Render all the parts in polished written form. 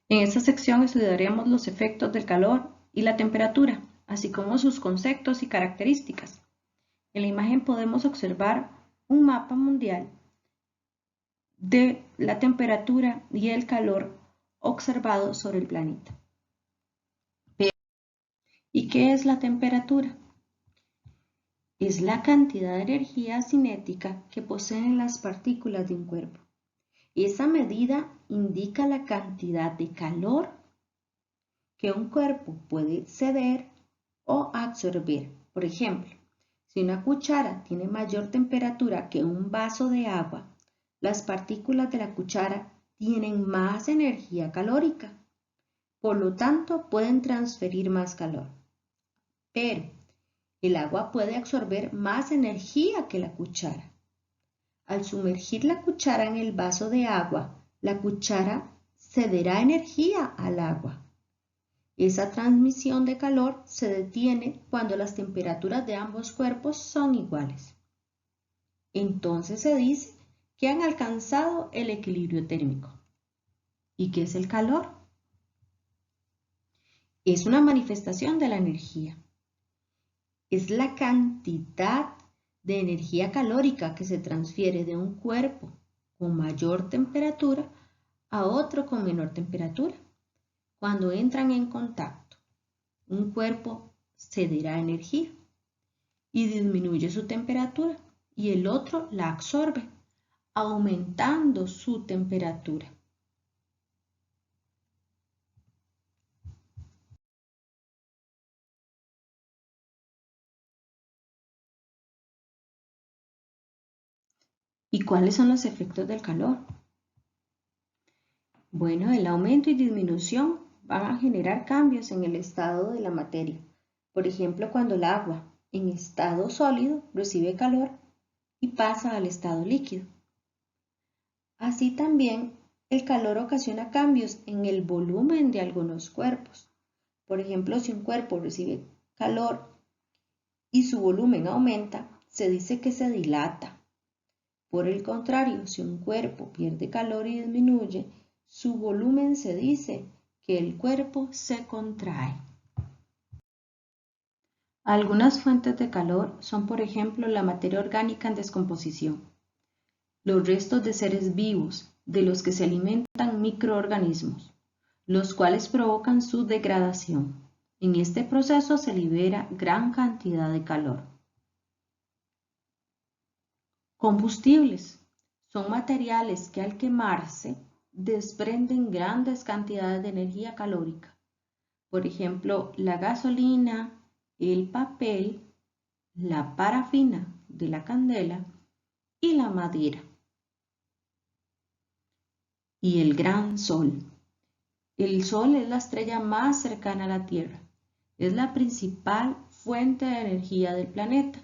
En esta sección estudiaremos los efectos del calor y la temperatura, así como sus conceptos y características. En la imagen podemos observar un mapa mundial de la temperatura y el calor observados sobre el planeta. ¿Y qué es la temperatura? Es la cantidad de energía cinética que poseen las partículas de un cuerpo. Esa medida indica la cantidad de calor que un cuerpo puede ceder o absorber. Por ejemplo, si una cuchara tiene mayor temperatura que un vaso de agua, las partículas de la cuchara tienen más energía calórica. Por lo tanto, pueden transferir más calor. Pero el agua puede absorber más energía que la cuchara. Al sumergir la cuchara en el vaso de agua, la cuchara cederá energía al agua. Esa transmisión de calor se detiene cuando las temperaturas de ambos cuerpos son iguales. Entonces se dice que han alcanzado el equilibrio térmico. ¿Y qué es el calor? Es una manifestación de la energía. Es la cantidad de energía calórica que se transfiere de un cuerpo con mayor temperatura a otro con menor temperatura. Cuando entran en contacto, un cuerpo cederá energía y disminuye su temperatura y el otro la absorbe, aumentando su temperatura. ¿Y cuáles son los efectos del calor? Bueno, el aumento y disminución van a generar cambios en el estado de la materia. Por ejemplo, cuando el agua en estado sólido recibe calor y pasa al estado líquido. Así también, el calor ocasiona cambios en el volumen de algunos cuerpos. Por ejemplo, si un cuerpo recibe calor y su volumen aumenta, se dice que se dilata. Por el contrario, si un cuerpo pierde calor y disminuye, su volumen se dice que el cuerpo se contrae. Algunas fuentes de calor son, por ejemplo, la materia orgánica en descomposición, los restos de seres vivos de los que se alimentan microorganismos, los cuales provocan su degradación. En este proceso se libera gran cantidad de calor. Combustibles son materiales que al quemarse desprenden grandes cantidades de energía calórica. Por ejemplo, la gasolina, el papel, la parafina de la candela y la madera. Y el gran sol. El sol es la estrella más cercana a la Tierra. Es la principal fuente de energía del planeta.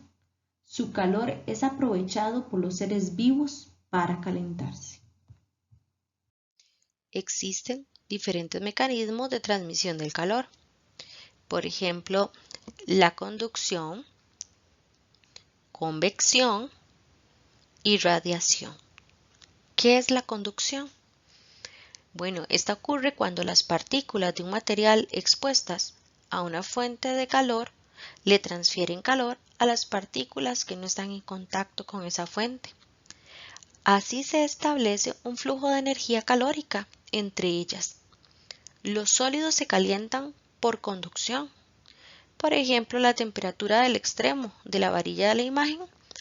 Su calor es aprovechado por los seres vivos para calentarse. Existen diferentes mecanismos de transmisión del calor. Por ejemplo, la conducción, convección y radiación. ¿Qué es la conducción? Bueno, esta ocurre cuando las partículas de un material expuestas a una fuente de calor le transfieren calor a las partículas que no están en contacto con esa fuente. Así se establece un flujo de energía calórica entre ellas. Los sólidos se calientan por conducción. Por ejemplo, la temperatura del extremo de la varilla de la imagen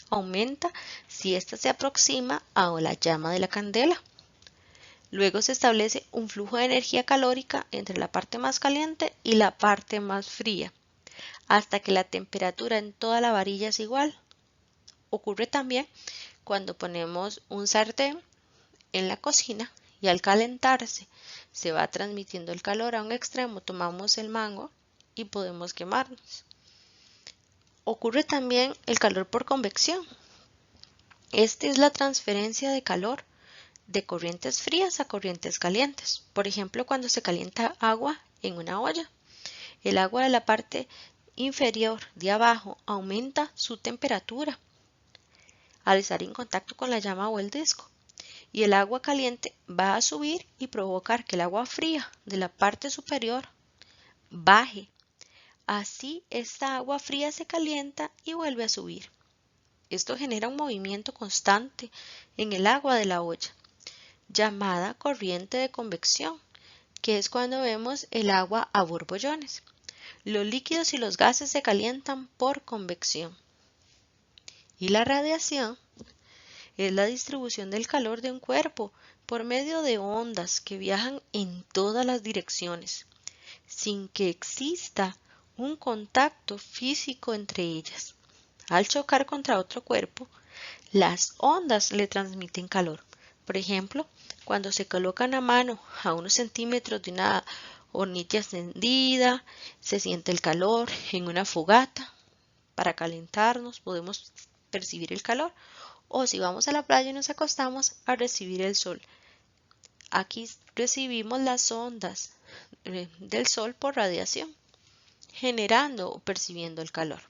aumenta si ésta se aproxima a la llama de la candela. Luego se establece un flujo de energía calórica entre la parte más caliente y la parte más fría, hasta que la temperatura en toda la varilla es igual. Ocurre también cuando ponemos un sartén en la cocina y al calentarse se va transmitiendo el calor a un extremo, tomamos el mango y podemos quemarnos. Ocurre también el calor por convección. Esta es la transferencia de calor de corrientes frías a corrientes calientes. Por ejemplo, cuando se calienta agua en una olla, el agua de la parte inferior de abajo aumenta su temperatura al estar en contacto con la llama o el disco. y el agua caliente va a subir y provocar que el agua fría de la parte superior baje. Así esta agua fría se calienta y vuelve a subir. Esto genera un movimiento constante en el agua de la olla, llamada corriente de convección, que es cuando vemos el agua a borbollones. Los líquidos y los gases se calientan por convección. Y la radiación es la distribución del calor de un cuerpo por medio de ondas que viajan en todas las direcciones, sin que exista un contacto físico entre ellas. Al chocar contra otro cuerpo, las ondas le transmiten calor. Por ejemplo, cuando se coloca una mano a unos centímetros de una hornilla encendida, se siente el calor. En una fogata, para calentarnos, podemos percibir el calor. O si vamos a la playa y nos acostamos a recibir el sol. Aquí recibimos las ondas del sol por radiación, generando o percibiendo el calor.